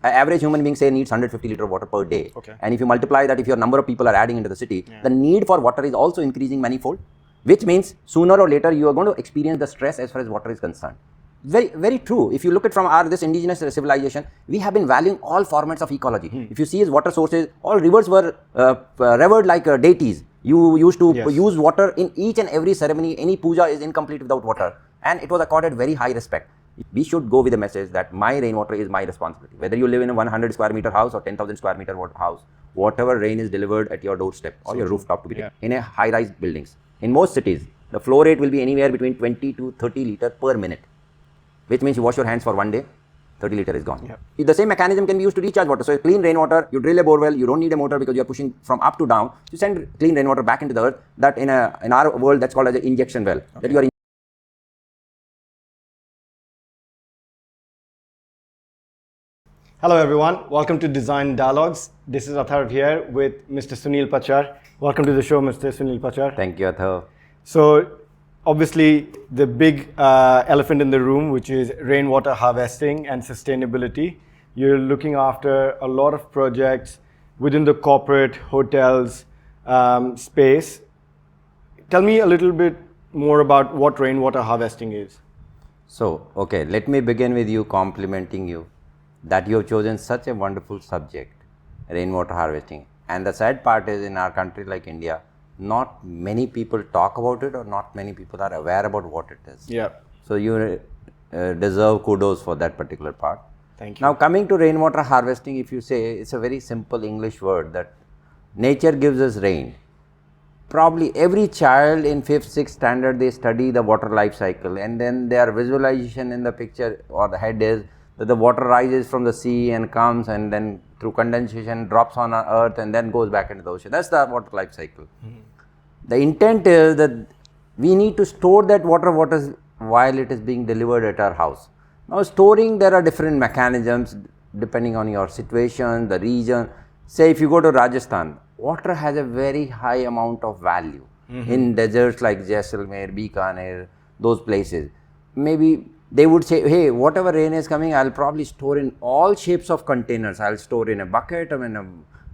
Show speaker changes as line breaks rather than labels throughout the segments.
An average human being say needs 150 liter of water per day.
Okay.
And if you multiply that, if your number of people are adding into the city, the need for water is also increasing manifold, which means sooner or later you are going to experience the stress as far as water is concerned. Very, very true. If you look at from this indigenous civilization, we have been valuing all formats of ecology. If you see as water sources, all rivers were revered like deities. You used to use water in each and every ceremony. Any puja is incomplete without water. And it was accorded very high respect. We should go with the message that my rainwater is my responsibility. Whether you live in a 100 square meter house or 10,000 square meter house, whatever rain is delivered at your doorstep or your rooftop to be taken in a high-rise buildings. In most cities, the flow rate will be anywhere between 20 to 30 liter per minute, which means you wash your hands for one day, 30 liter is gone. The same mechanism can be used to recharge water. So clean rainwater, you drill a borewell, you don't need a motor because you are pushing from up to down. You send clean rainwater back into the earth. That in our world, that's called as an injection well. That you are
Hello everyone, welcome to Design Dialogues. This is Atharva here with Mr. Sunil Pachar. Welcome to the show, Mr. Sunil Pachar.
Thank you, Atharva.
So, obviously, the big elephant in the room, which is rainwater harvesting and sustainability. You're looking after a lot of projects within the corporate hotels space. Tell me a little bit more about what rainwater harvesting is.
So, okay, let me begin with you complimenting you that you have chosen such a wonderful subject, rainwater harvesting. And the sad part is in our country like India, not many people talk about it or not many people are aware about what it is.
Yeah.
So you deserve kudos for that particular part.
Thank you.
Now coming to rainwater harvesting, if you say, it's a very simple English word that nature gives us rain. Probably every child in 5th, 6th standard, they study the water life cycle, and then their visualization in the picture or the head is that the water rises from the sea and comes and then through condensation drops on earth and then goes back into the ocean. That's the water life cycle. The intent is that we need to store that water while it is being delivered at our house. Now storing, there are different mechanisms depending on your situation, the region. Say if you go to Rajasthan, water has a very high amount of value. In deserts like Jaisalmer, Bikaner, those places. Maybe they would say, hey, whatever rain is coming, I'll probably store in all shapes of containers. I'll store in a bucket or in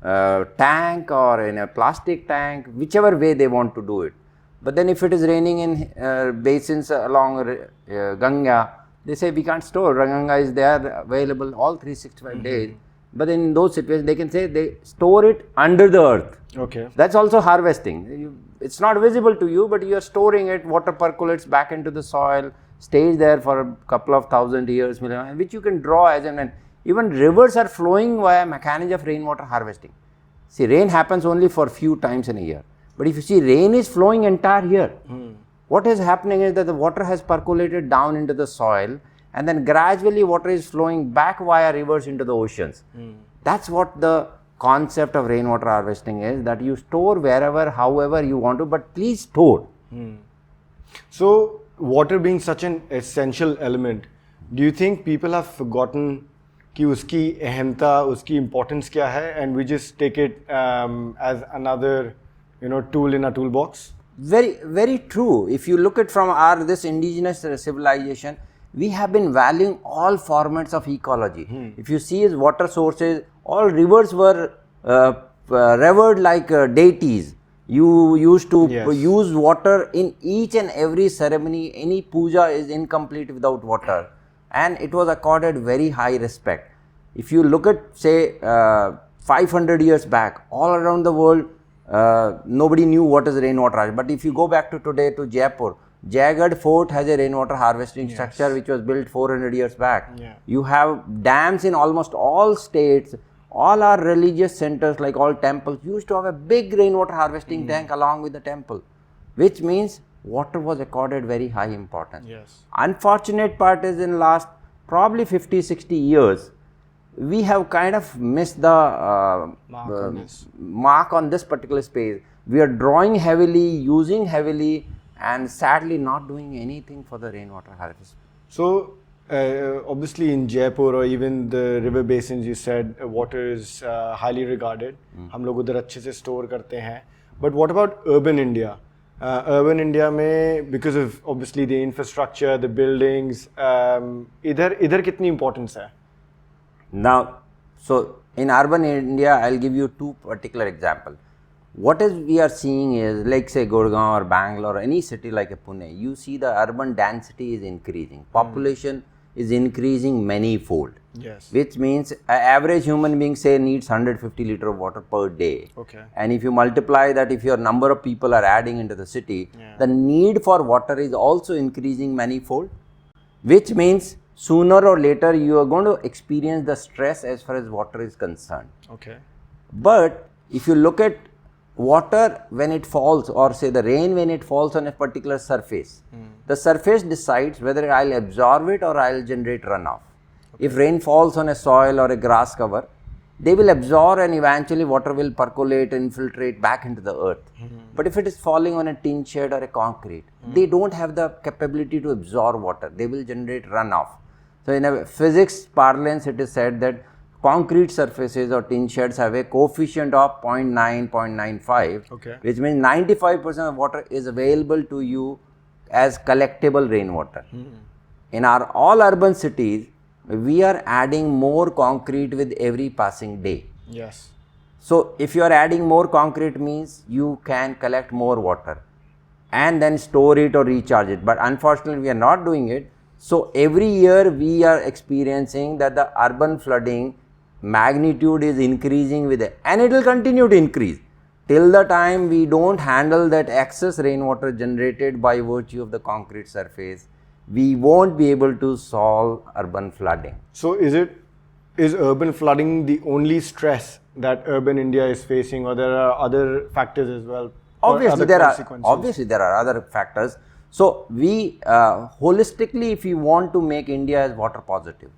a tank or in a plastic tank, whichever way they want to do it. But then if it is raining in basins along Ganga, they say we can't store. Ganga is there available all 365 days. But in those situations, they can say they store it under the earth.
Okay.
That's also harvesting. It's not visible to you, but you are storing it, water percolates back into the soil, stays there for a couple of thousand years, which you can draw as and when. Even rivers are flowing via mechanism of rainwater harvesting. See, rain happens only for few times in a year. But if you see, rain is flowing entire year. What is happening is that the water has percolated down into the soil and then gradually water is flowing back via rivers into the oceans. That's what the concept of rainwater harvesting is, that you store wherever, however you want to, but please store.
So, water being such an essential element, do you think people have forgotten कि उसकी अहमता, उसकी importance क्या है, and we just take it as another, tool in a toolbox?
Very, very true. If you look at from this indigenous civilization, we have been valuing all formats of ecology. If you see as water sources, all rivers were revered like deities. You used to use water in each and every ceremony. Any puja is incomplete without water, and it was accorded very high respect. If you look at, say, 500 years back, all around the world, nobody knew what is rainwater. But if you go back to today to Jaipur, Jaigarh Fort has a rainwater harvesting structure which was built 400 years back. You have dams in almost all states. All our religious centers, like all temples, used to have a big rainwater harvesting tank along with the temple, which means water was accorded very high importance. Unfortunate part is in last probably 50, 60 years, we have kind of missed the mark on this particular space. We are drawing heavily, using heavily, and sadly not doing anything for the rainwater harvest.
So, obviously in Jaipur or even the river basins, you said water is highly regarded. हम लोग उधर अच्छे से store करते हैं. But what about urban India? Urban India में, because of obviously the infrastructure, the buildings, इधर कितनी importance है?
Now, So in urban India, I'll give you two particular examples. What is we are seeing is, like say Gurgaon or Bangalore or any city like a Pune, you see the urban density is increasing, population is increasing many-fold.
Yes.
Which means an average human being say needs 150 liter of water per day.
Okay.
And if you multiply that, if your number of people are adding into the city, the need for water is also increasing many-fold. Which means sooner or later you are going to experience the stress as far as water is concerned.
Okay.
But if you look at water when it falls, or say the rain when it falls on a particular surface, the surface decides whether I'll absorb it or I'll generate runoff. If rain falls on a soil or a grass cover, they will absorb and eventually water will percolate and infiltrate back into the earth. But if it is falling on a tin shed or a concrete, they don't have the capability to absorb water. They will generate runoff. So in a physics parlance, it is said that concrete surfaces or tin sheds have a coefficient of 0.9, 0.95, which means 95% of water is available to you as collectible rainwater. In our all urban cities, we are adding more concrete with every passing day.
Yes.
So if you are adding more concrete means you can collect more water and then store it or recharge it. But unfortunately, we are not doing it. So every year we are experiencing that the urban flooding magnitude is increasing with it, and it will continue to increase till the time we don't handle that excess rainwater generated by virtue of the concrete surface. We won't be able to solve urban flooding.
So is urban flooding the only stress that urban India is facing, or there are other factors as well?
Obviously there are other factors. So we holistically, if we want to make India as water positive,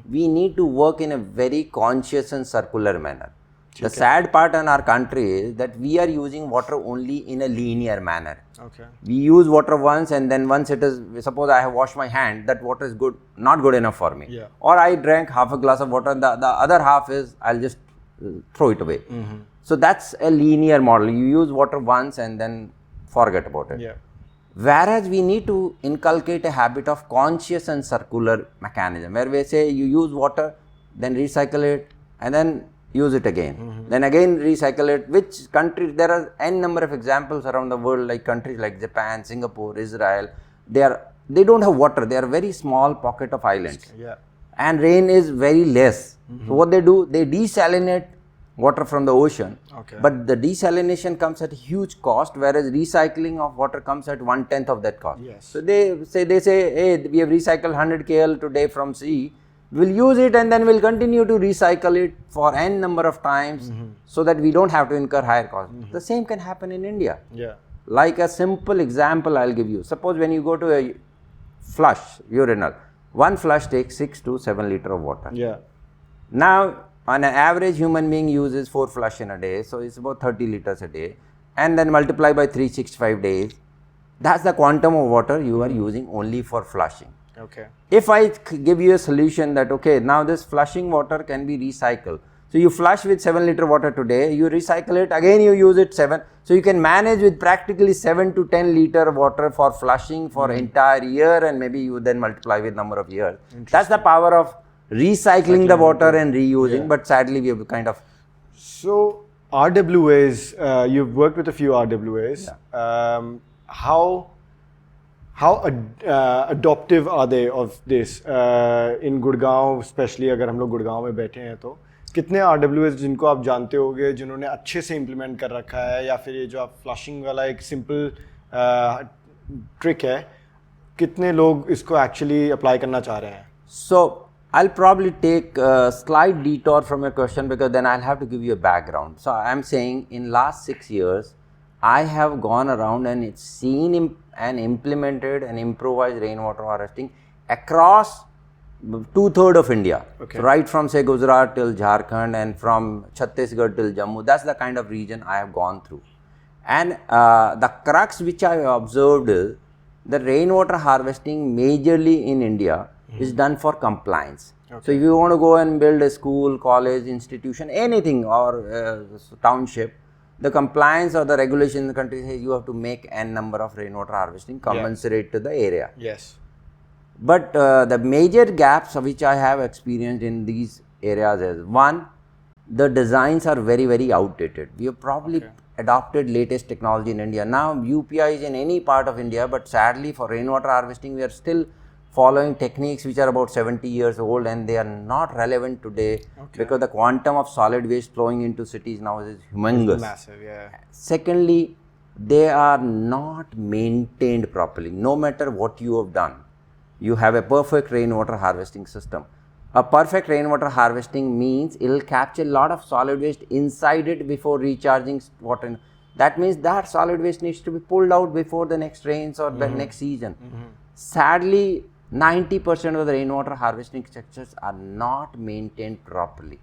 we need to work in a very conscious and circular manner. The sad part in our country is that we are using water only in a linear manner.
Okay.
We use water once, and then once it is, suppose I have washed my hand, that water is not good enough for me.
Yeah.
Or I drank half a glass of water, and the other half is I'll just throw it away. So that's a linear model. You use water once and then forget about it.
Yeah.
Whereas we need to inculcate a habit of conscious and circular mechanism, where we say you use water, then recycle it, and then use it again. Then again recycle it. Which country, there are n number of examples around the world, like countries like Japan, Singapore, Israel, they don't have water. They are very small pocket of islands.
Yeah.
And rain is very less. So what they do, they desalinate water from the ocean.
Okay.
But the desalination comes at a huge cost, whereas recycling of water comes at 1/10 of that cost.
Yes.
So they say, hey, we have recycled 100 KL today from sea. We'll use it and then we'll continue to recycle it for n number of times so that we don't have to incur higher costs. The same can happen in India.
Yeah.
Like a simple example I'll give you. Suppose when you go to a flush, urinal, one flush takes 6 to 7 liter of water.
Yeah.
Now, on an average human being uses 4 flush in a day, so it's about 30 liters a day, and then multiply by 365 days. That's the quantum of water you are using only for flushing.
Okay.
If I give you a solution that, okay, now this flushing water can be recycled. So you flush with 7 liter water today, you recycle it, again you use it 7. So you can manage with practically 7 to 10 liter water for flushing for entire year, and maybe you then multiply with number of years. That's the power of recycling the water and reusing, but sadly we have kind of...
So RWAs, you've worked with a few RWAs.
Yeah.
How adoptive are they of this? In Gurgaon, especially अगर हम लोग गुड़गांव में बैठे हैं तो कितने RWAs जिनको आप जानते होगे जिन्होंने अच्छे से इम्प्लीमेंट कर रखा है, या फिर ये जो आप फ्लशिंग वाला एक सिंपल ट्रिक है, कितने लोग इसको एक्चुअली अप्लाई करना चाह रहे हैं?
So I'll probably take a slight detour from your question, because then I'll have to give you a background. So I'm saying in last 6 years, I have gone around and it's seen and implemented and improvised rainwater harvesting across 2/3 of India.
Okay.
So right from say Gujarat till Jharkhand and from Chhattisgarh till Jammu. That's the kind of region I have gone through. And the crux which I have observed is that rainwater harvesting majorly in India is done for compliance. Okay. So if you want to go and build a school, college, institution, anything, or township, the compliance or the regulation in the country says you have to make n number of rainwater harvesting commensurate to the area.
Yes.
But the major gaps which I have experienced in these areas is, one, the designs are very, very outdated. We have probably adopted latest technology in India. Now UPI is in any part of India, but sadly for rainwater harvesting, we are still following techniques which are about 70 years old, and they are not relevant today because the quantum of solid waste flowing into cities now is humongous.
It's massive, yeah.
Secondly, they are not maintained properly. No matter what you have done, you have a perfect rainwater harvesting system. A perfect rainwater harvesting means it will capture a lot of solid waste inside it before recharging water. That means that solid waste needs to be pulled out before the next rains or the next season. Sadly, 90% of the rainwater harvesting structures are not maintained properly.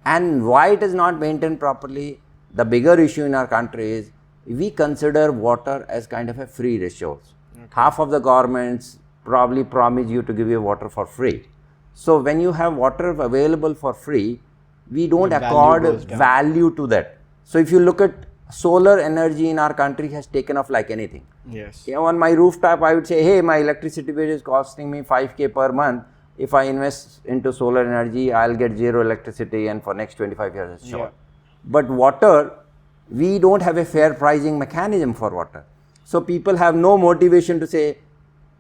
And why it is not maintained properly? The bigger issue in our country is we consider water as kind of a free resource. Half of the governments probably promise you to give you water for free. So when you have water available for free, we don't accord value to that. So if you look at solar energy in our country has taken off like anything.
Yes.
On my rooftop, I would say, hey, my electricity bill is costing me 5K per month. If I invest into solar energy, I'll get zero electricity, and for next 25 years it's short. But water, we don't have a fair pricing mechanism for water. So people have no motivation to say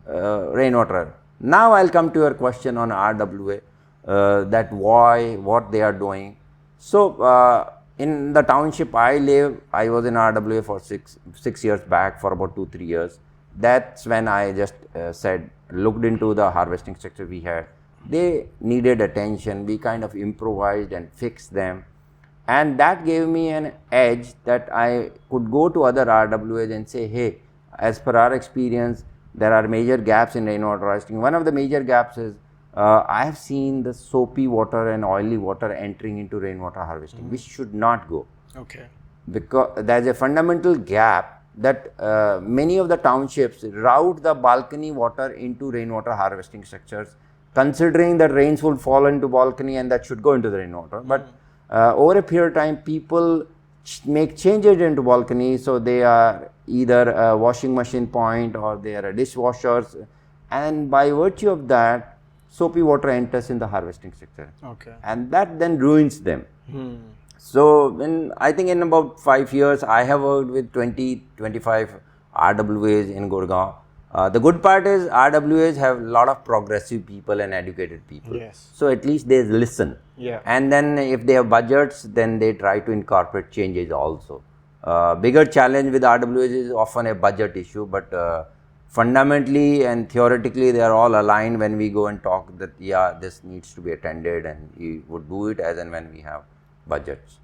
rainwater. Now I'll come to your question on RWA, that why, what they are doing. So in the township I live, I was in RWA for six years back, for about 2-3 years. That's when I just looked into the harvesting structure we had. They needed attention. We kind of improvised and fixed them. And that gave me an edge that I could go to other RWAs and say, hey, as per our experience, there are major gaps in rainwater harvesting. One of the major gaps is I have seen the soapy water and oily water entering into rainwater harvesting, which should not go.
Okay.
Because there's a fundamental gap that many of the townships route the balcony water into rainwater harvesting structures, considering that rains will fall into balcony and that should go into the rainwater. But over a period of time, people make changes into balcony, so they are either a washing machine point or they are a dishwashers, and by virtue of that, soapy water enters in the harvesting structure.
Okay.
And that then ruins them. So I think in about 5 years, I have worked with 20-25 RWAs in Gurgaon. The good part is RWAs have a lot of progressive people and educated people.
Yes.
So at least they listen.
Yeah.
And then if they have budgets, then they try to incorporate changes also. Bigger challenge with RWAs is often a budget issue, but fundamentally and theoretically they are all aligned when we go and talk that this needs to be attended, and we would do it as and when we have budgets.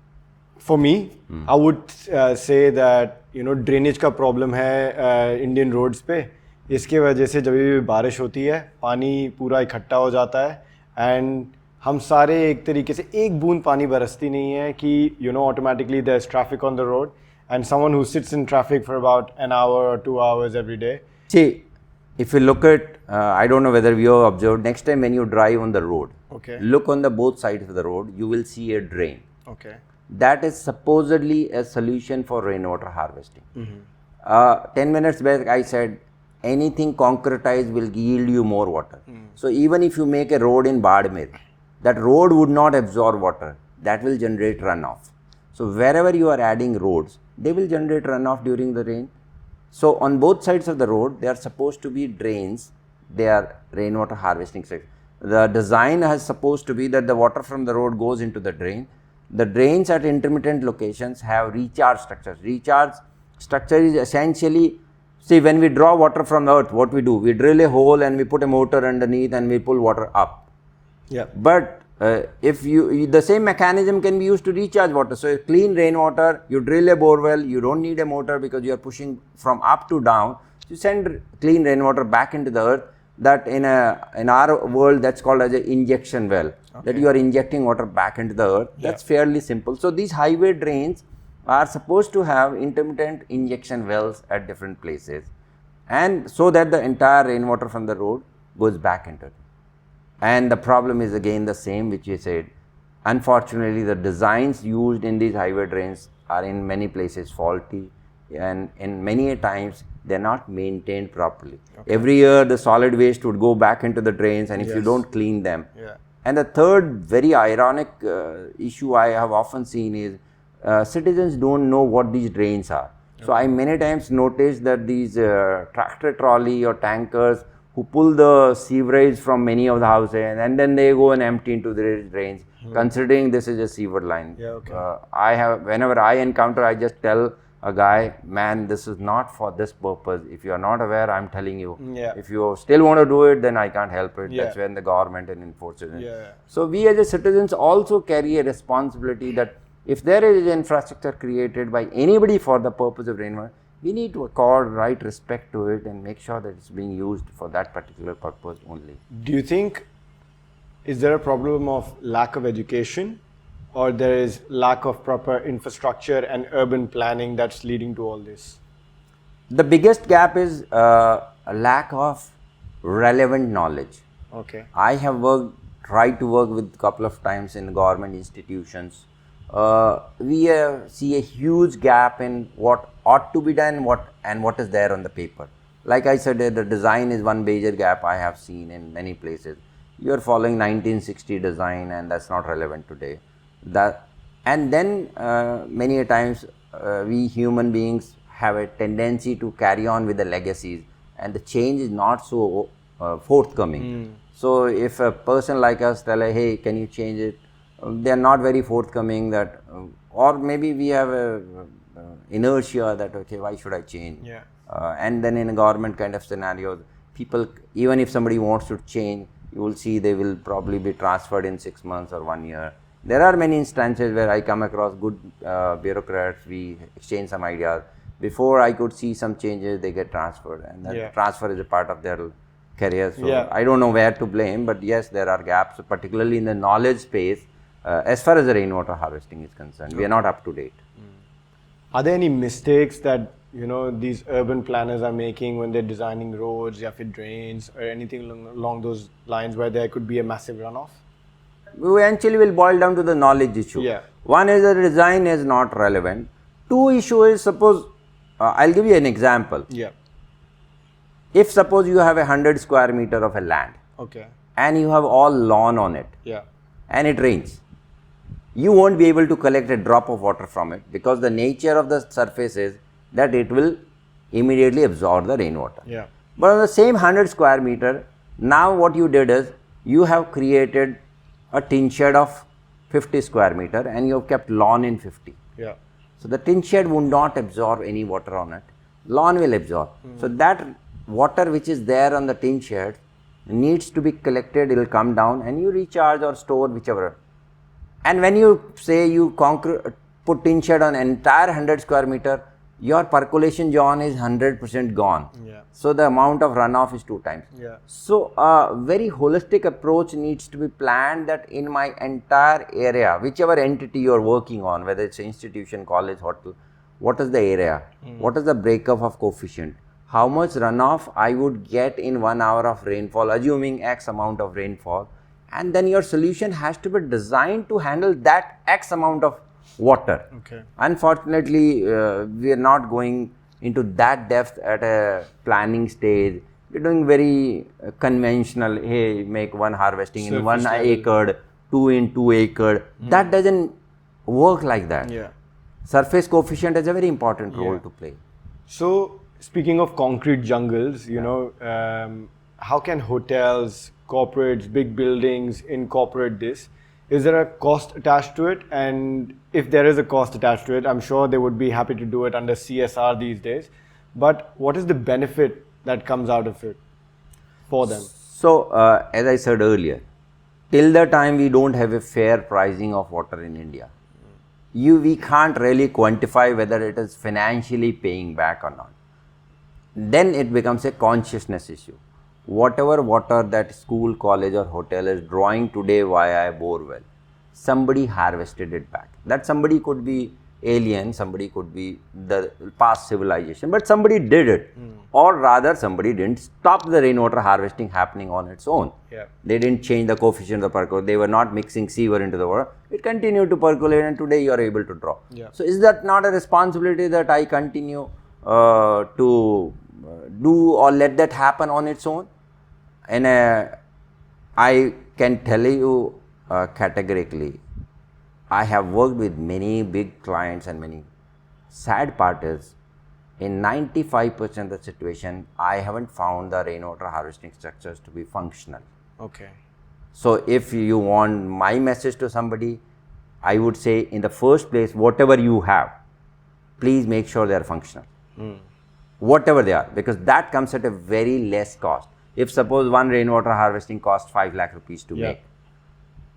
For me, I would say that drainage का problem है Indian roads पे. इसके वजह से जब भी बारिश होती है, पानी पूरा इकट्ठा हो जाता है, and हम सारे एक तरीके से एक बूंद पानी बरसती नहीं है कि automatically there's traffic on the road, and someone who sits in traffic for about an hour or 2 hours every day.
See, if you look at, I don't know whether you have observed, next time when you drive on the road, look on the both sides of the road, you will see a drain.
Okay.
That is supposedly a solution for rainwater harvesting. 10 minutes back I said, anything concretized will yield you more water. So even if you make a road in Badmer, that road would not absorb water. That will generate runoff. So wherever you are adding roads, they will generate runoff during the rain. So on both sides of the road, they are supposed to be drains. They are rainwater harvesting sections. The design is supposed to be that the water from the road goes into the drain. The drains at intermittent locations have recharge structures. Recharge structure is essentially, see, when we draw water from the earth, what we do? We drill a hole and we put a motor underneath and we pull water up.
Yeah.
But if the same mechanism can be used to recharge water. So clean rainwater, you drill a borewell, you don't need a motor because you are pushing from up to down. You send clean rainwater back into the earth. That in our world, that's called as an injection well. That you are injecting water back into the earth. That's fairly simple. So these highway drains are supposed to have intermittent injection wells at different places, and so that the entire rainwater from the road goes back into it. And the problem is again the same which you said. Unfortunately, the designs used in these highway drains are in many places faulty, and in many times they are not maintained properly. Every year the solid waste would go back into the drains, and if you don't clean them, And the third very ironic issue I have often seen is citizens don't know what these drains are. So I many times notice that these tractor trolley or tankers who pull the sewerage from many of the houses and then they go and empty into the drains, considering this is a sewer line. Whenever I encounter, I just tell a guy, man, this is not for this purpose. If you are not aware, I'm telling you. If you still want to do it, then I can't help it. That's when the government enforces it. So we as a citizens also carry a responsibility that if there is infrastructure created by anybody for the purpose of rainwater, we need to accord right respect to it and make sure that it's being used for that particular purpose only.
Do you think, is there a problem of lack of education, or there is lack of proper infrastructure and urban planning that's leading to all this?
The biggest gap is a lack of relevant knowledge.
Okay.
I have tried to work with a couple of times in government institutions. We see a huge gap in what ought to be done and what is there on the paper. Like I said, the design is one major gap I have seen in many places. You are following 1960 design and that's not relevant today. And then many a times we human beings have a tendency to carry on with the legacies and the change is not so forthcoming. So if a person like us tell, hey, can you change it? They are not very forthcoming that, or maybe we have a inertia that, okay, why should I change? And then in a government kind of scenario, people, even if somebody wants to change, you will see they will probably be transferred in 6 months or 1 year. There are many instances where I come across good bureaucrats, we exchange some ideas. Before I could see some changes, they get transferred, and that transfer is a part of their career. So I don't know where to blame, but yes, there are gaps, particularly in the knowledge space. As far as the rainwater harvesting is concerned, we are not up to date.
Are there any mistakes that these urban planners are making when they're designing roads, drains, or anything along those lines where there could be a massive runoff?
We eventually will boil down to the knowledge issue. One is the design is not relevant. Two issue is, suppose I'll give you an example. If suppose you have 100 square meter of a land, and you have all lawn on it, and it rains, you won't be able to collect a drop of water from it because the nature of the surface is that it will immediately absorb the rainwater. But on the same 100 square meter, now what you did is you have created a tin shed of 50 square meter and you have kept lawn in 50. So the tin shed would not absorb any water on it. Lawn will absorb. So that water which is there on the tin shed needs to be collected, it will come down and you recharge or store whichever. And when you say you put tin shed on entire 100 square meter, your percolation zone is 100% gone. So the amount of runoff is 2 times. So a very holistic approach needs to be planned that in my entire area, whichever entity you are working on, whether it's an institution, college, hotel, what is the area? What is the breakup of coefficient? How much runoff I would get in 1 hour of rainfall, assuming X amount of rainfall. And then your solution has to be designed to handle that X amount of water. Unfortunately, we are not going into that depth at a planning stage. We're doing very conventional, hey, make one harvesting in 1 acre, 2 in 2 acre. That doesn't work like that. Surface coefficient has a very important role to play.
So, speaking of concrete jungles, how can hotels, corporates, big buildings incorporate this? Is there a cost attached to it? And if there is a cost attached to it, I'm sure they would be happy to do it under CSR these days. But what is the benefit that comes out of it for them?
So, as I said earlier, till the time we don't have a fair pricing of water in India, we can't really quantify whether it is financially paying back or not. Then it becomes a consciousness issue. Whatever water that school, college or hotel is drawing today via a bore well, somebody harvested it back. That somebody could be alien, somebody could be the past civilization, but somebody did it. Or rather somebody didn't stop the rainwater harvesting happening on its own. They didn't change the coefficient of percolation. They were not mixing seawater into the water. It continued to percolate and today you are able to draw. So is that not a responsibility that I continue to do or let that happen on its own? And I can tell you categorically, I have worked with many big clients, and many sad part is, in 95% of the situation, I haven't found the rainwater harvesting structures to be functional.
Okay.
So if you want my message to somebody, I would say, in the first place, whatever you have, please make sure they are functional. Whatever they are, because that comes at a very less cost. If suppose one rainwater harvesting costs 5 lakh rupees to make,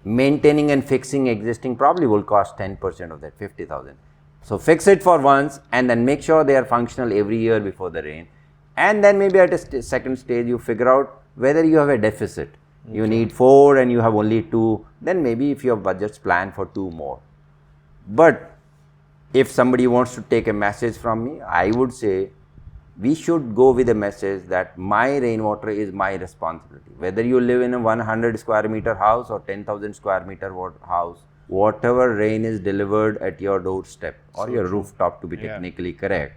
maintaining and fixing existing probably will cost 10% of that, 50,000. So fix it for once and then make sure they are functional every year before the rain. And then maybe at a second stage you figure out whether you have a deficit. You need 4 and you have only 2, then maybe if your budgets plan for 2 more. But if somebody wants to take a message from me, I would say we should go with a message that my rainwater is my responsibility. Whether you live in a 100 square meter house or 10,000 square meter house, whatever rain is delivered at your doorstep or your rooftop, to be technically correct,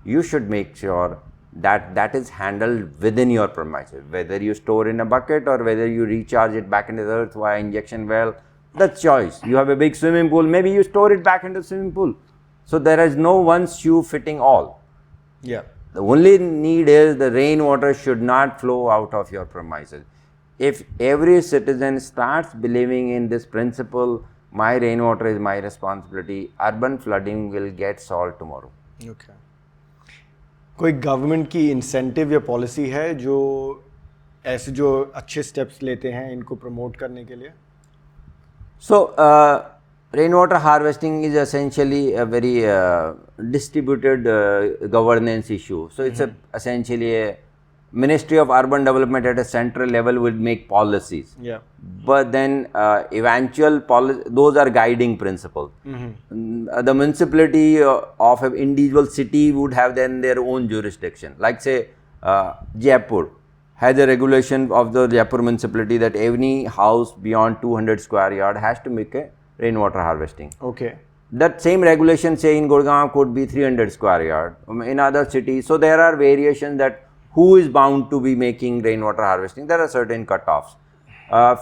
you should make sure that that is handled within your premises. Whether you store in a bucket or whether you recharge it back into the earth via injection well, that's choice. You have a big swimming pool, maybe you store it back into the swimming pool. So there is no one shoe fitting all.
Yeah.
The only need is the rainwater should not flow out of your premises. If every citizen starts believing in this principle, my rainwater is my responsibility, urban flooding will get solved tomorrow.
Okay. कोई government की incentive या policy है जो ऐसे जो अच्छे steps लेते हैं इनको प्रमोट करने के लिए?
So rainwater harvesting is essentially a very distributed governance issue. So it's essentially a Ministry of Urban Development at a central level would make policies.
Yeah.
But then eventual policy, those are guiding principles. The municipality of an individual city would have then their own jurisdiction. Like say Jaipur has a regulation of the Jaipur municipality that any house beyond 200 square yard has to make a rainwater harvesting.
Okay.
That same regulation say in Gurgaon could be 300 square yard in other cities. So there are variations that who is bound to be making rainwater harvesting. There are certain cutoffs.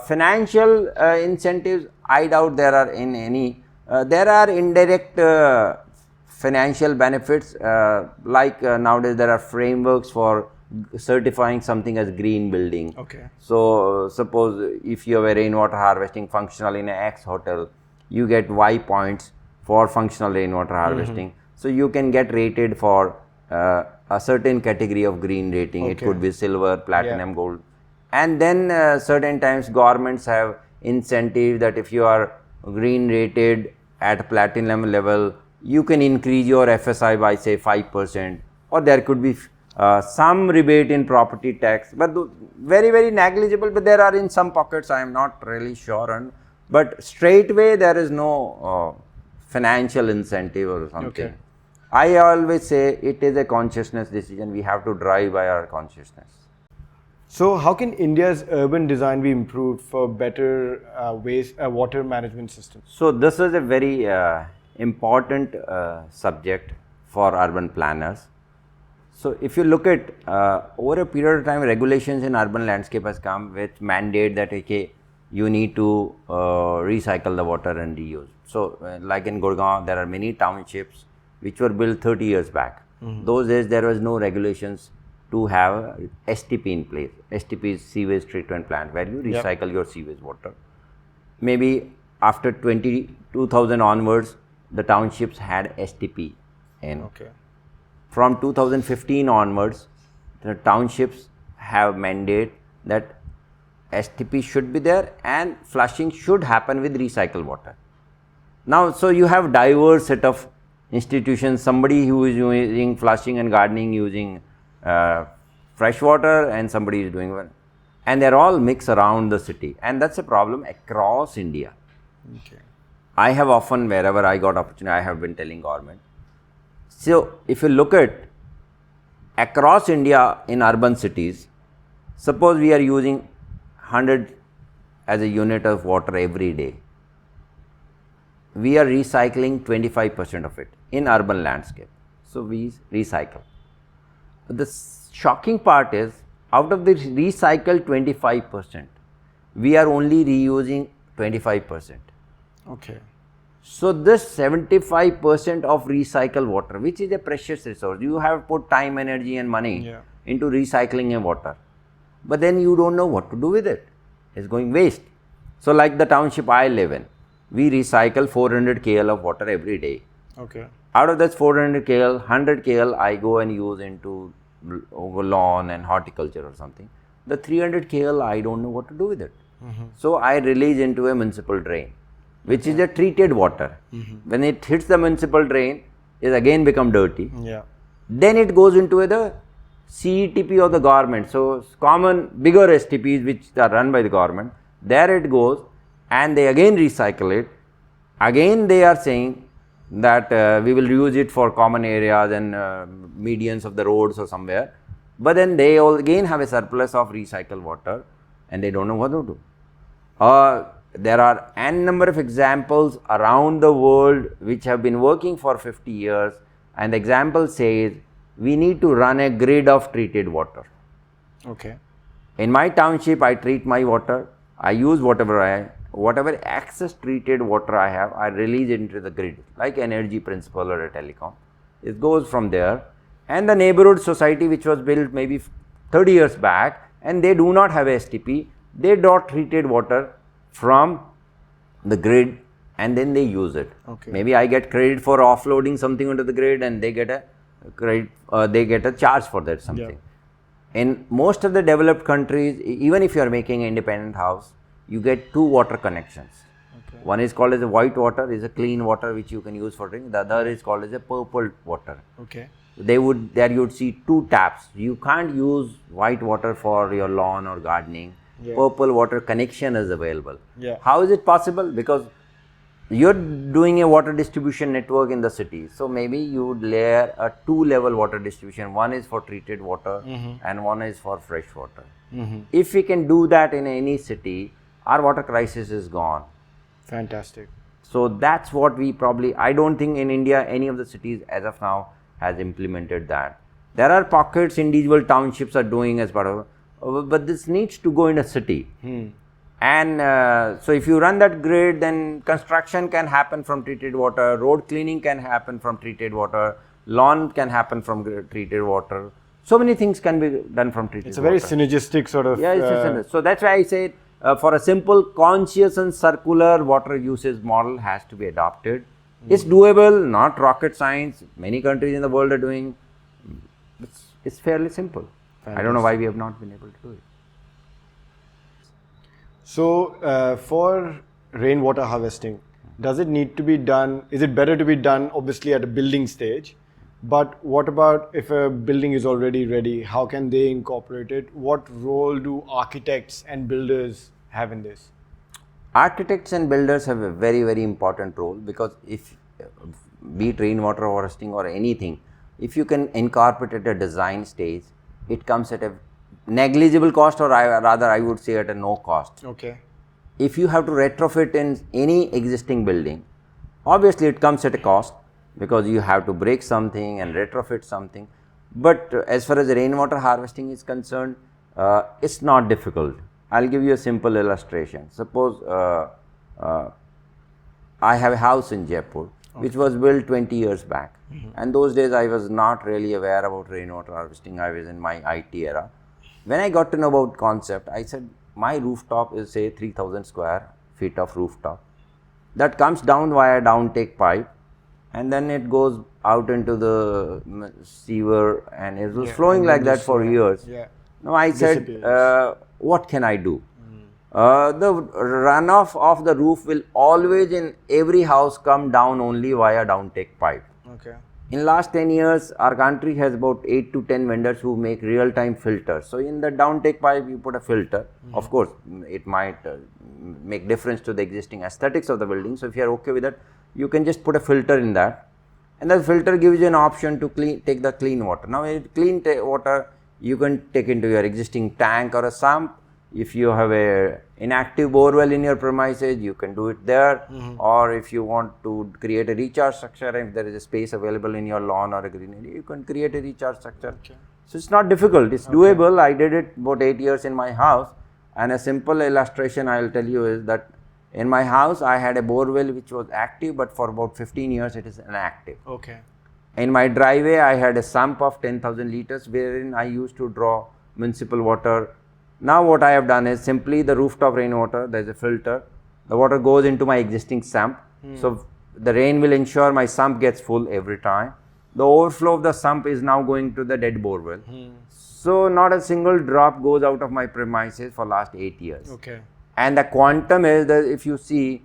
Financial incentives, I doubt there are in any. There are indirect financial benefits like nowadays there are frameworks for certifying something as green building.
Okay.
So suppose if you have a rainwater harvesting functional in a X hotel, you get Y points for functional rainwater harvesting. So you can get rated for a certain category of green rating.
Okay.
It could be silver, platinum, gold. And then certain times governments have incentive that if you are green rated at platinum level, you can increase your FSI by say 5%, or there could be some rebate in property tax, but very, very negligible. But there are in some pockets, I am not really sure on. But straightway there is no financial incentive or something.
Okay.
I always say it is a consciousness decision. We have to drive by our consciousness.
So how can India's urban design be improved for better water management systems?
So this is a very important subject for urban planners. So if you look at over a period of time, regulations in urban landscape has come with mandate that okay, you need to recycle the water and reuse. So like in Gurgaon, there are many townships which were built 30 years back. Those days there was no regulations to have STP in place. STP is sewage treatment plant, where you recycle your sewage water. Maybe after 2000 onwards, the townships had STP in.
Okay.
From 2015 onwards, the townships have mandate that STP should be there and flushing should happen with recycled water. Now, so you have diverse set of institutions, somebody who is using flushing and gardening using fresh water, and somebody is doing one, and they're all mixed around the city, and that's a problem across India.
Okay.
I have often, wherever I got opportunity, I have been telling government. So if you look at across India in urban cities, suppose we are using 100 as a unit of water every day. We are recycling 25% of it in urban landscape. So we recycle. The shocking part is, out of the recycled 25%, we are only reusing 25%.
Okay.
So this 75% of recycled water, which is a precious resource, you have put time, energy and money into recycling a water, but then you don't know what to do with it. It's going waste. So like the township I live in, we recycle 400 kl of water every day.
Okay.
Out of that 400 kl, 100 kl I go and use into lawn and horticulture or something. The 300 kl I don't know what to do with it. So I release into a municipal drain, which is a treated water. When it hits the municipal drain, it again become dirty.
Yeah.
Then it goes into the CETP of the government. So common bigger STPs which are run by the government, there it goes and they again recycle it. Again they are saying that we will use it for common areas and medians of the roads or somewhere. But then they all again have a surplus of recycled water and they don't know what to do. There are n number of examples around the world which have been working for 50 years, and the example says we need to run a grid of treated water.
Okay.
In my township, I treat my water, I use whatever excess treated water I have, I release it into the grid, like energy principle or a telecom. It goes from there, and the neighborhood society which was built maybe 30 years back, and they do not have a STP, they draw treated water from the grid and then they use it.
Okay.
Maybe I get credit for offloading something onto the grid and they get a credit, they get a charge for that something. Yeah. In most of the developed countries, even if you are making an independent house, you get 2 water connections. Okay. One is called as a white water, is a clean water which you can use for drinking. The other is called as a purple water.
Okay.
There you would see 2 taps. You can't use white water for your lawn or gardening. Yeah. Purple water connection is available.
Yeah.
How is it possible? Because you're doing a water distribution network in the city. So maybe you would layer a 2-level water distribution. One is for treated water and one is for fresh water. If we can do that in any city, our water crisis is gone.
Fantastic.
So that's what we probably, I don't think in India any of the cities as of now has implemented that. There are pockets, individual townships are doing as part of, but this needs to go in a city. And so if you run that grid, then construction can happen from treated water, road cleaning can happen from treated water, lawn can happen from treated water. So many things can be done from treated water.
It's a very synergistic sort of...
Yeah, it's so that's why I say for a simple conscious and circular water usage model has to be adopted. It's doable, not rocket science. Many countries in the world are doing. It's fairly simple. Fantastic. I don't know why we have not been able to do it.
So, for rainwater harvesting, does it need to be done? Is it better to be done obviously at a building stage? But what about if a building is already ready? How can they incorporate it? What role do architects and builders have in this?
Architects and builders have a very, very important role, because if, be it rainwater harvesting or anything, if you can incorporate at a design stage, it comes at a negligible cost, or rather I would say at a no cost.
Okay.
If you have to retrofit in any existing building, obviously it comes at a cost, because you have to break something and retrofit something. But as far as rainwater harvesting is concerned, it's not difficult. I'll give you a simple illustration. Suppose I have a house in Jaipur, which was built 20 years back. And those days I was not really aware about rainwater harvesting. I was in my IT era. When I got to know about concept, I said, my rooftop is say 3000 square feet of rooftop. That comes down via downtake pipe, and then it goes out into the sewer, and it was flowing like that for years. Now I said, what can I do? The runoff of the roof will always in every house come down only via downtake pipe.
Okay.
In last 10 years, our country has about 8 to 10 vendors who make real-time filters. So in the downtake pipe, you put a filter. Of course, it might make difference to the existing aesthetics of the building. So if you are okay with that, you can just put a filter in that. And the filter gives you an option to take the clean water. Now, clean water, you can take into your existing tank or a sump. If you have a inactive borewell in your premises, you can do it there. Or if you want to create a recharge structure, if there is a space available in your lawn or a greenery, you can create a recharge structure. So it's not difficult, it's doable. I did it about 8 years in my house. And a simple illustration I'll tell you is that in my house I had a borewell which was active, but for about 15 years it is inactive.
Okay.
In my driveway I had a sump of 10,000 liters wherein I used to draw municipal water. Now what I have done is simply the rooftop rainwater, there is a filter, the water goes into my existing sump. So the rain will ensure my sump gets full every time. The overflow of the sump is now going to the dead borewell. So not a single drop goes out of my premises for last 8 years.
Okay.
And the quantum is that if you see,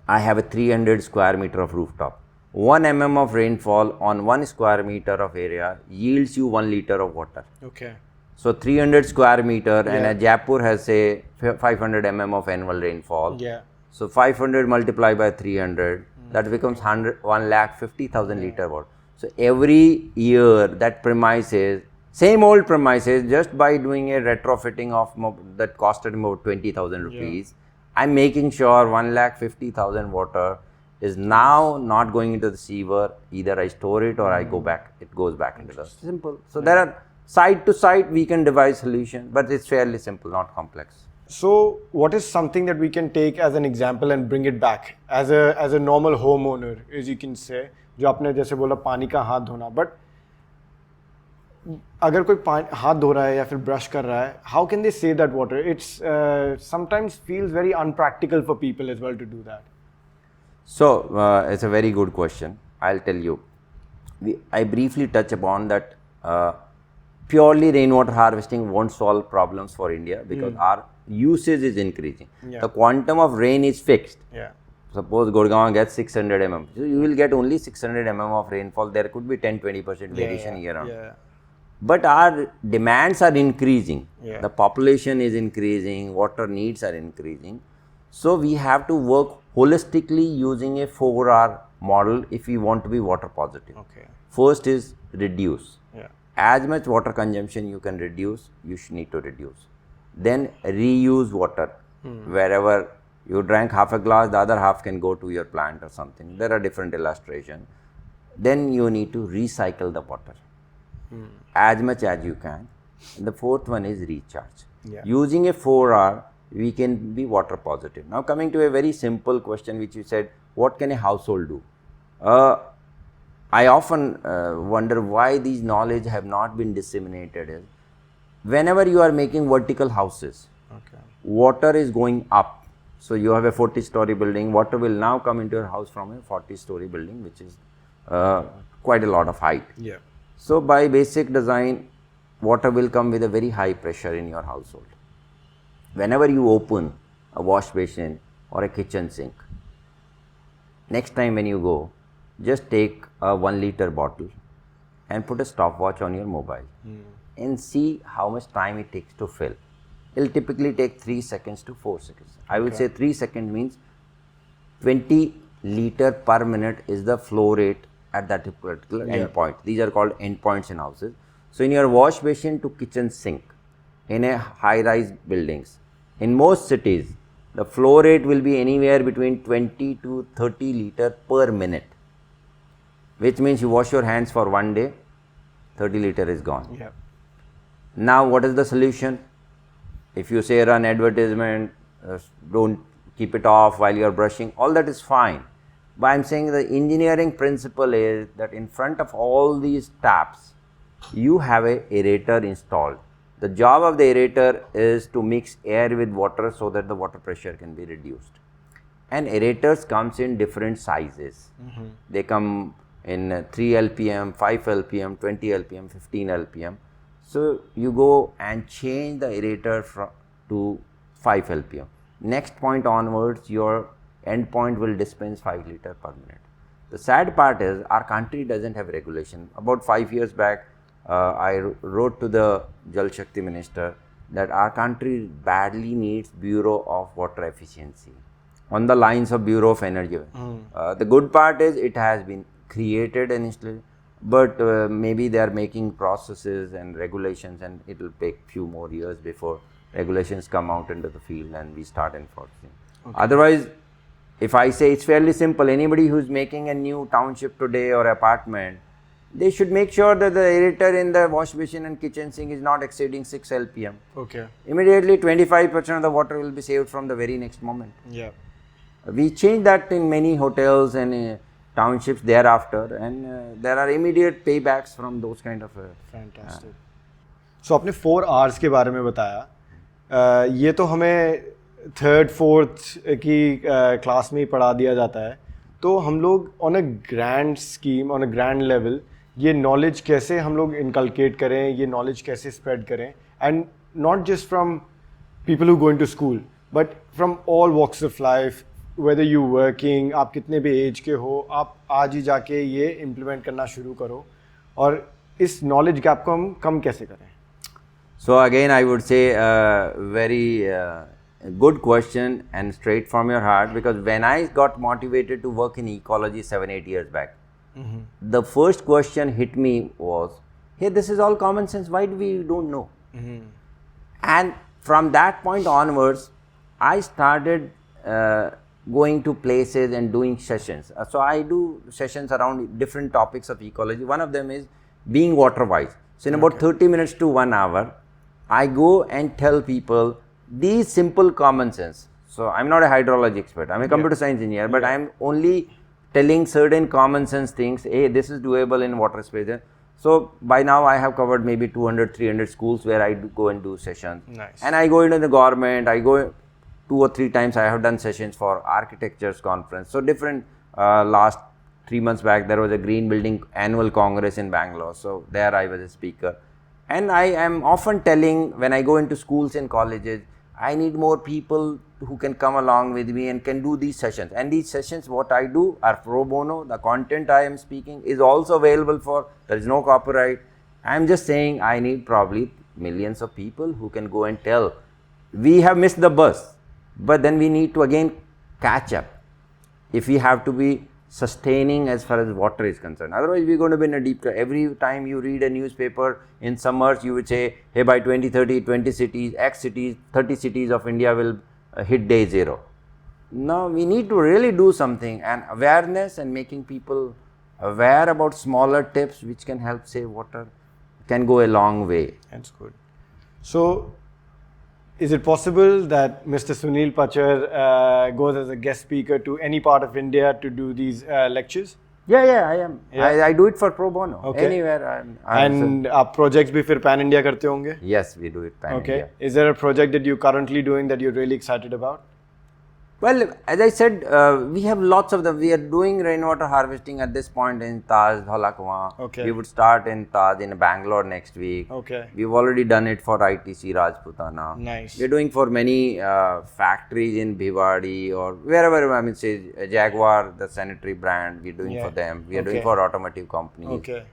I have a 300 square meter of rooftop. 1 mm of rainfall on 1 square meter of area yields you 1 liter of water.
Okay.
So 300 square meter and a Jaipur has say 500 mm of annual rainfall.
Yeah.
So 500 multiplied by 300, that becomes 1,50,000 liter water. So every year that premises, same old premises, just by doing a retrofitting of that costed about 20,000 rupees, I'm making sure 1,50,000 water is now not going into the sewer. Either I store it or I go back, it goes back into the simple. So there are side to side we can devise solution, but it's fairly simple, not complex.
So what is something that we can take as an example and bring it back as a normal homeowner, as you can say, जो आपने जैसे बोला पानी का हाथ धोना, but अगर कोई हाथ धो रहा है या फिर ब्रश कर रहा है, how can they save that water? It's sometimes feels very unpractical for people as well to do that.
So it's a very good question. I'll tell you. I briefly touch upon that. Purely rainwater harvesting won't solve problems for India because our usage is increasing. The quantum of rain is fixed. Suppose Gurgaon gets 600 mm. So you will get only 600 mm of rainfall. There could be 10-20% variation year round. But our demands are increasing. The population is increasing, water needs are increasing. So we have to work holistically using a 4R model if we want to be water positive. First is reduce. As much water consumption you can reduce, you need to reduce. Then reuse water. Wherever you drank half a glass, the other half can go to your plant or something. There are different illustrations. Then you need to recycle the water as much as you can. And the fourth one is recharge. Using a 4R, we can be water positive. Now coming to a very simple question which you said, what can a household do? I often wonder why these knowledge have not been disseminated. Is whenever you are making vertical houses, water is going up. So you have a 40-story building, water will now come into your house from a 40-story building, which is quite a lot of height. So by basic design, water will come with a very high pressure in your household. Whenever you open a wash basin or a kitchen sink, next time when you go, just take a 1 liter bottle and put a stopwatch on your mobile and see how much time it takes to fill. It will typically take 3 seconds to 4 seconds. I will say 3 seconds means 20 liter per minute is the flow rate at that particular endpoint. These are called endpoints in houses. So in your wash basin to kitchen sink, in a high-rise buildings, in most cities, the flow rate will be anywhere between 20 to 30 liter per minute, which means you wash your hands for 1 day, 30 liter is gone. Now what is the solution? If you say run advertisement, don't keep it off while you are brushing, all that is fine. But I am saying the engineering principle is that in front of all these taps, you have a aerator installed. The job of the aerator is to mix air with water so that the water pressure can be reduced. And aerators comes in different sizes. They come in 3 LPM, 5 LPM, 20 LPM, 15 LPM. So you go and change the aerator to 5 LPM. Next point onwards, your end point will dispense 5 liter per minute. The sad part is our country doesn't have regulation. About 5 years back, I wrote to the Jal Shakti Minister that our country badly needs Bureau of Water Efficiency on the lines of Bureau of Energy. The good part is it has been created initially, but maybe they are making processes and regulations, and it will take few more years before regulations come out into the field and we start enforcing. Otherwise, if I say it's fairly simple, anybody who's making a new township today or apartment, they should make sure that the aerator in the wash basin and kitchen sink is not exceeding 6 LPM.
Okay.
Immediately 25% of the water will be saved from the very next moment.
Yeah.
We changed that in many hotels and townships thereafter, and there are immediate paybacks from those kind of.
Fantastic. So आपने 4 hours के बारे में बताया, ये तो हमें 3rd 4th की class में ही पढ़ा दिया जाता है, तो हम लोग on a grand scheme, on a grand level, ये नॉलेज कैसे हम लोग इनकलकेट करें, ये नॉलेज कैसे स्प्रेड करें, and not just from people who going to school but from all walks of life, whether you working, आप कितने भी एज के हो, आप आज ही जाके ये इम्प्लीमेंट करना शुरू करो, और इस नॉलेज गैप को हम कम कैसे करें?
So again, I would say very good question and straight from your heart, because when I got motivated to work in ecology 7-8 years back, the first question hit me was, hey, this is all common sense, why do we don't know? And from that point onwards, I started going to places and doing sessions. So I do sessions around different topics of ecology. One of them is being water wise. So in about 30 minutes to 1 hour, I go and tell people these simple common sense. So I'm not a hydrology expert, I'm a computer science engineer, but I'm only telling certain common sense things. Hey, this is doable in water space. So by now I have covered maybe 200-300 schools where I go and do sessions.
Nice.
And I go into the government, I go 2 or 3 times, I have done sessions for architecture's conference. So different, last 3 months back there was a green building annual congress in Bangalore, so there I was a speaker. And I am often telling, when I go into schools and colleges, I need more people who can come along with me and can do these sessions. And these sessions, what I do are pro bono. The content I am speaking is also available for, there is no copyright. I am just saying I need probably millions of people who can go and tell, we have missed the bus, but then we need to again catch up if we have to be sustaining as far as water is concerned. Otherwise, we're going to be in a deep. Every time you read a newspaper in summers, you would say, hey, by 2030, 20 cities, X cities, 30 cities of India will hit day zero. No, we need to really do something, and awareness and making people aware about smaller tips which can help save water can go a long way.
That's good. So, is it possible that Mr. Sunil Pachar goes as a guest speaker to any part of India to do these lectures?
Yeah, I am.
Yeah.
I do it for pro bono.
Okay.
Anywhere I'm
And आप projects भी फिर pan India करते होंगे?
Yes, we do it pan
Okay.
India.
Is there a project that you're currently doing that you're really excited about?
Well, as I said, we have lots of them. We are doing rainwater harvesting at this point in Taj, Dholakwa.
Okay.
We would start in Taj in Bangalore next week.
Okay.
We've already done it for ITC Rajputana.
Nice.
We're doing for many factories in Bhiwadi or wherever, I mean, say Jaguar, the sanitary brand, we're doing for them. We are doing for automotive companies.
Okay.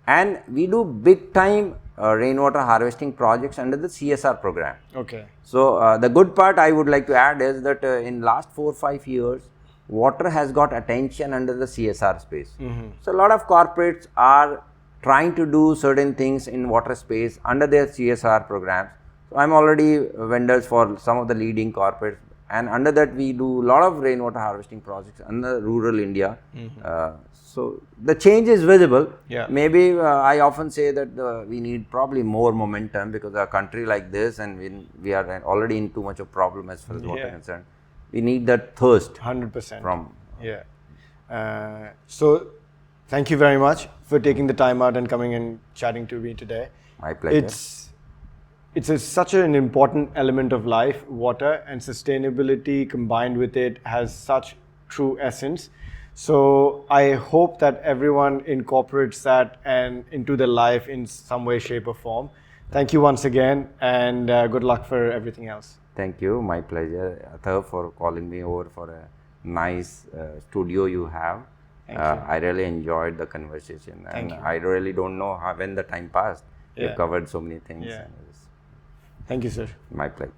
And we do big time rainwater harvesting projects under the CSR program.
Okay.
So the good part I would like to add is that in last 4-5 years, water has got attention under the CSR space. So a lot of corporates are trying to do certain things in water space under their CSR programs. So I'm already vendors for some of the leading corporates, and under that we do a lot of rainwater harvesting projects under rural India. So the change is visible.
Yeah.
Maybe I often say that we need probably more momentum, because a country like this, and we are already in too much of problem as far as water is concerned. We need that thirst.
100%.
From.
Yeah. So thank you very much for taking the time out and coming and chatting to me today.
My pleasure.
It's such an important element of life. Water and sustainability combined with it has such true essence. So I hope that everyone incorporates that and into their life in some way, shape or form. Thank you once again, and good luck for everything else.
Thank you. My pleasure, Atharva, for calling me over for a nice studio you have.
Thank you.
I really enjoyed the conversation, and I really don't know when the time passed. You've covered so many things.
Yeah. Thank you, sir.
My pleasure.